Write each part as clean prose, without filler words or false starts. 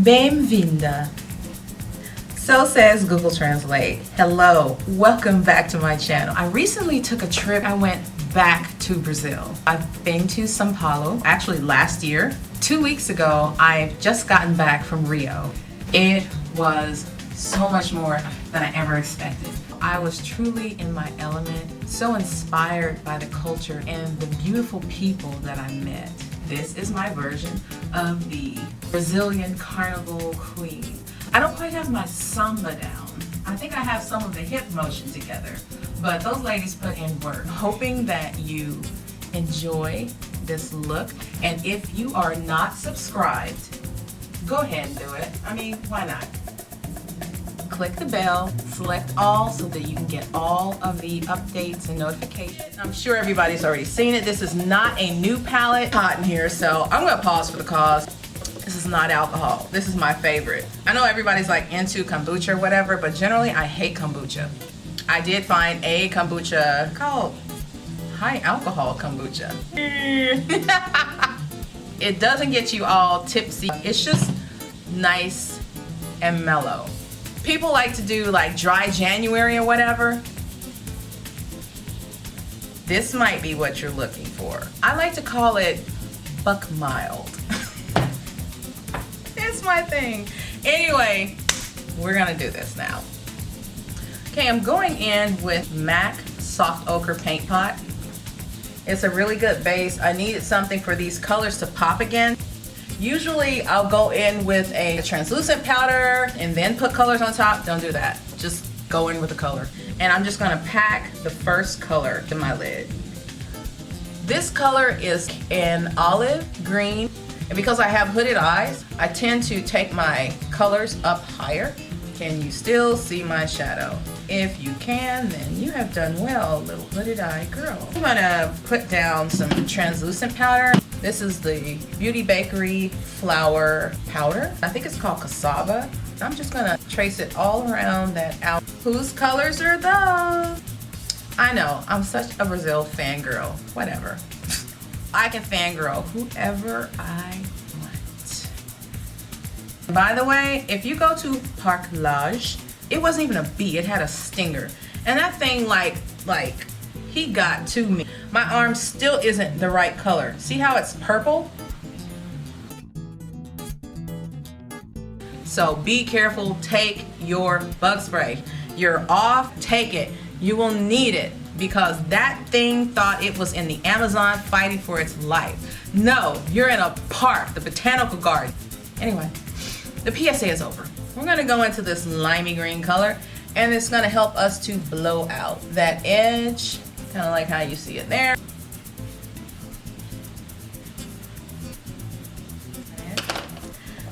Bem-vinda. So says Google Translate. Hello, welcome back to my channel. I recently took a trip. I went back to Brazil. I've been to São Paulo, actually last year. 2 weeks ago, I've just gotten back from Rio. It was so much more than I ever expected. I was truly in my element, so inspired by the culture and the beautiful people that I met. This is my version of the Brazilian Carnaval Queen. I don't quite have my samba down. I think I have some of the hip motion together, but those ladies put in work. Hoping that you enjoy this look, and if you are not subscribed, go ahead and do it. I mean, why not? Click the bell, select all so that you can get all of the updates and notifications. I'm sure everybody's already seen it. This is not a new palette. Hot in here, so I'm gonna pause for the cause. This is not alcohol. This is my favorite. I know everybody's like into kombucha or whatever, but generally I hate kombucha. I did find a kombucha called high alcohol kombucha. It doesn't get you all tipsy. It's just nice and mellow. People like to do like dry January or whatever. This might be what you're looking for. I like to call it buck mild. It's my thing. Anyway, we're gonna do this now. Okay, I'm going in with MAC Soft Ochre Paint Pot. It's a really good base. I needed something for these colors to pop again. Usually I'll go in with a translucent powder and then put colors on top. Don't do that. Just go in with the color. And I'm just gonna pack the first color to my lid. This color is an olive green. And because I have hooded eyes, I tend to take my colors up higher. Can you still see my shadow? If you can, then you have done well, little hooded eye girl. I'm gonna put down some translucent powder. This is the Beauty Bakery flour powder. I think it's called cassava. I'm just gonna trace it all around that out. Whose colors are those? I know, I'm such a Brazil fangirl. Whatever. I can fangirl whoever I want. By the way, if you go to Park Lodge, it wasn't even a bee, it had a stinger. And that thing like he got to me. My arm still isn't the right color. See how it's purple? So be careful, take your bug spray. You're off, take it. You will need it because that thing thought it was in the Amazon fighting for its life. No, you're in a park, the botanical garden. Anyway, the PSA is over. We're gonna go into this limey green color and it's gonna help us to blow out that edge, kind of like how you see it there.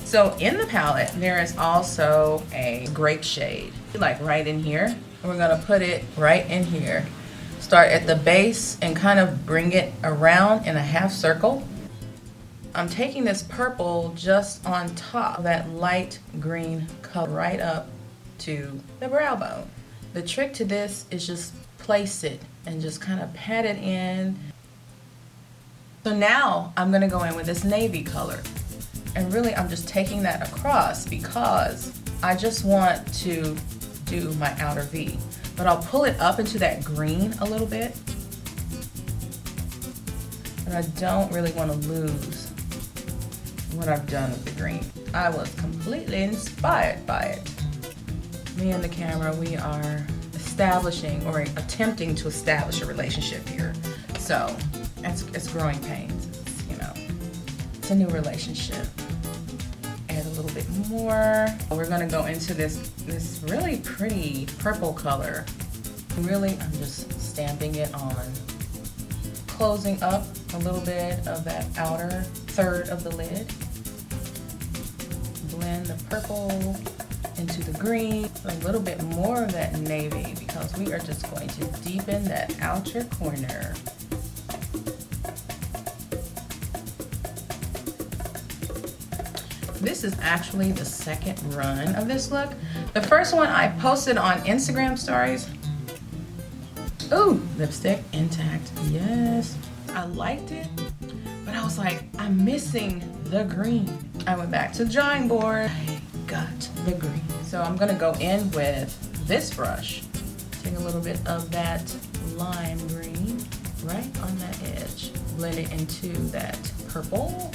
So in the palette, there is also a grape shade, like right in here. And we're gonna put it right in here. Start at the base and kind of bring it around in a half circle. I'm taking this purple just on top of that light green color right up to the brow bone. The trick to this is just place it and just kind of pat it in. So now I'm gonna go in with this navy color. And really I'm just taking that across because I just want to do my outer V. But I'll pull it up into that green a little bit. But I don't really want to lose what I've done with the green. I was completely inspired by it. Me and the camera, we are establishing or attempting to establish a relationship here. So it's growing pains, you know. It's a new relationship. Add a little bit more. We're gonna go into this really pretty purple color. Really, I'm just stamping it on. Closing up a little bit of that outer third of the lid. Blend the purple into the green. A little bit more of that navy because we are just going to deepen that outer corner. This is actually the second run of this look. The first one I posted on Instagram stories. Ooh, lipstick intact, yes. I liked it, but I was like, I'm missing the green. I went back to the drawing board. I got the green. So I'm gonna go in with this brush. Take a little bit of that lime green right on that edge. Blend it into that purple.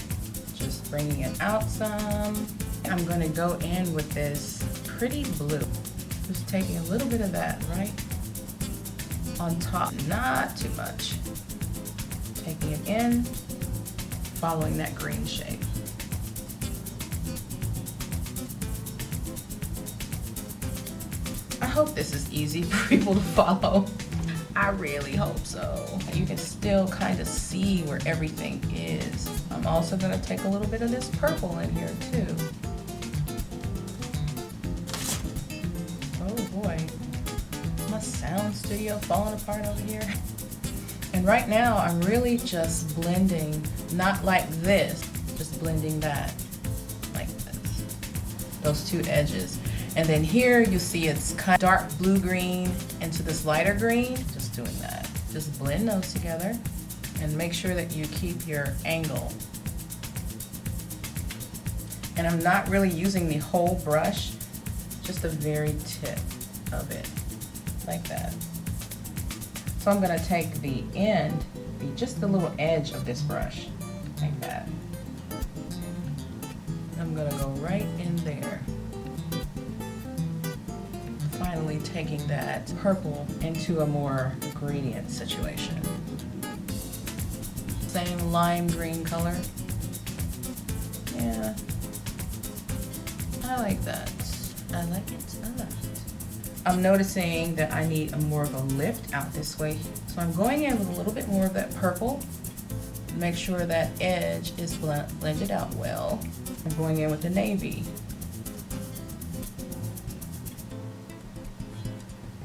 Just bringing it out some. I'm gonna go in with this pretty blue. Just taking a little bit of that right on top, not too much. Taking it in, following that green shape. I hope this is easy for people to follow. I really hope so. You can still kind of see where everything is. I'm also gonna take a little bit of this purple in here too. Oh boy, my sound studio falling apart over here. And right now I'm really just blending, not like this, just blending that, like this. Those two edges. And then here you see it's kind of dark blue green into this lighter green. Just doing that. Just blend those together and make sure that you keep your angle. And I'm not really using the whole brush, just the very tip of it, like that. So I'm gonna take the end, just the little edge of this brush, like that. I'm gonna go right in there. Finally taking that purple into a more gradient situation. Same lime green color. Yeah, I like that. I like it a lot. I'm noticing that I need more of a lift out this way. So I'm going in with a little bit more of that purple. Make sure that edge is blended out well. I'm going in with the navy.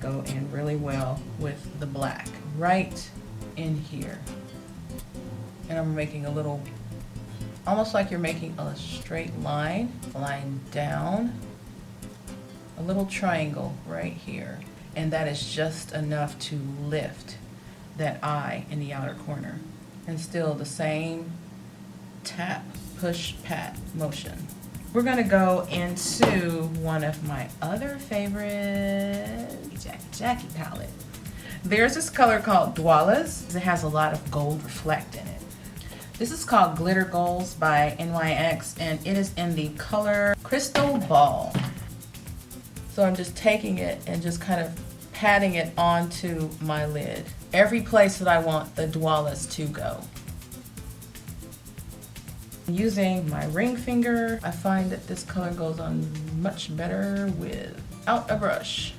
Go in really well with the black right in here. And I'm making a little, almost like you're making a straight line down, a little triangle right here. And that is just enough to lift that eye in the outer corner. And still the same tap, push, pat motion. We're gonna go into one of my other favorite Jackie palette. There's this color called Doulas. It has a lot of gold reflect in it. This is called Glitter Goals by NYX, and it is in the color Crystal Ball. So I'm just taking it and just kind of patting it onto my lid. Every place that I want the Doulas to go. Using my ring finger, I find that this color goes on much better without a brush.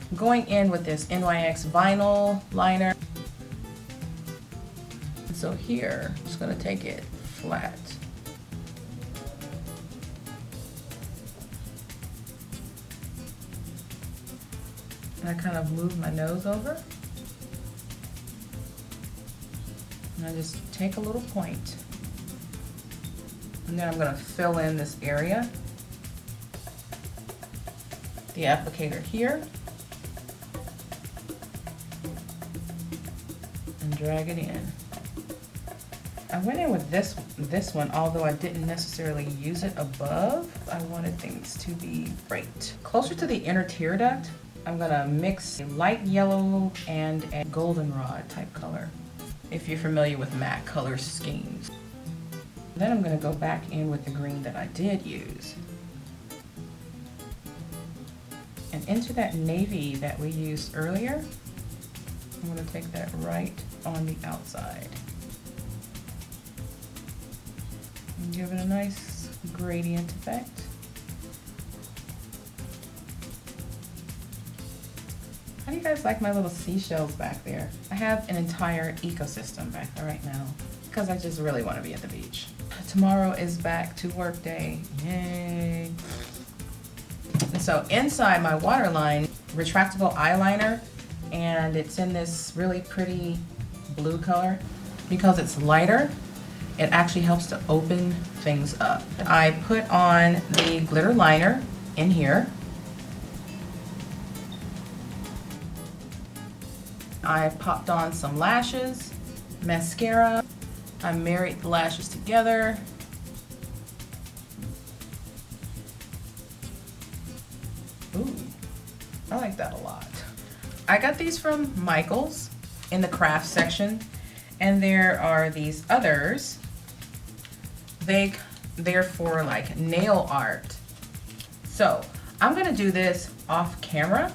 I'm going in with this NYX vinyl liner. So here, I'm just gonna take it flat. And I kind of move my nose over. And I just take a little point. And then I'm gonna fill in this area. The applicator here. And drag it in. I went in with this one, although I didn't necessarily use it above. I wanted things to be bright. Closer to the inner tear duct, I'm gonna mix a light yellow and a goldenrod type color, if you're familiar with matte color schemes. Then I'm gonna go back in with the green that I did use. And into that navy that we used earlier, I'm gonna take that right on the outside. And give it a nice gradient effect. How do you guys like my little seashells back there? I have an entire ecosystem back there right now because I just really want to be at the beach. Tomorrow is back to work day. Yay. And so inside my waterline, retractable eyeliner, and it's in this really pretty blue color. Because it's lighter, It actually helps to open things up. I put on the glitter liner in here. I popped on some lashes, mascara. I married the lashes together. Ooh, I like that a lot. I got these from Michael's in the craft section, and there are these others. They're for like nail art. So I'm gonna do this off camera.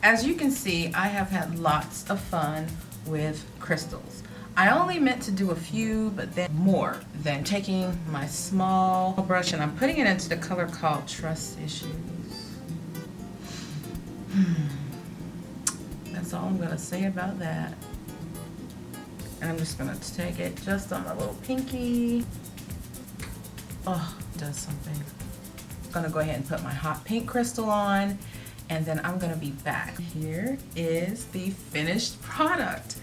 As you can see, I have had lots of fun with crystals. I only meant to do a few, but then more than taking my small brush and I'm putting it into the color called Trust Issues. That's all I'm gonna say about that. And I'm just gonna take it just on my little pinky. Oh, it does something. I'm gonna go ahead and put my hot pink crystal on, and then I'm gonna be back. Here is the finished product.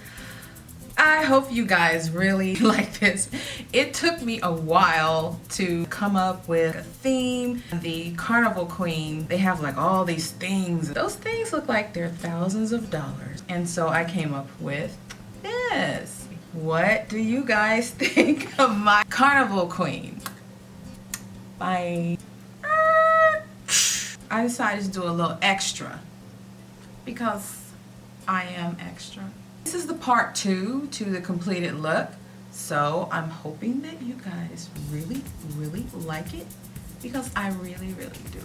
I hope you guys really like this. It took me a while to come up with a theme. The Carnaval Queen, they have like all these things. Those things look like they're thousands of dollars. And so I came up with this. What do you guys think of my Carnaval Queen? Bye. I decided to do a little extra because I am extra. This is the part 2 to the completed look, so I'm hoping that you guys really like it because I really do.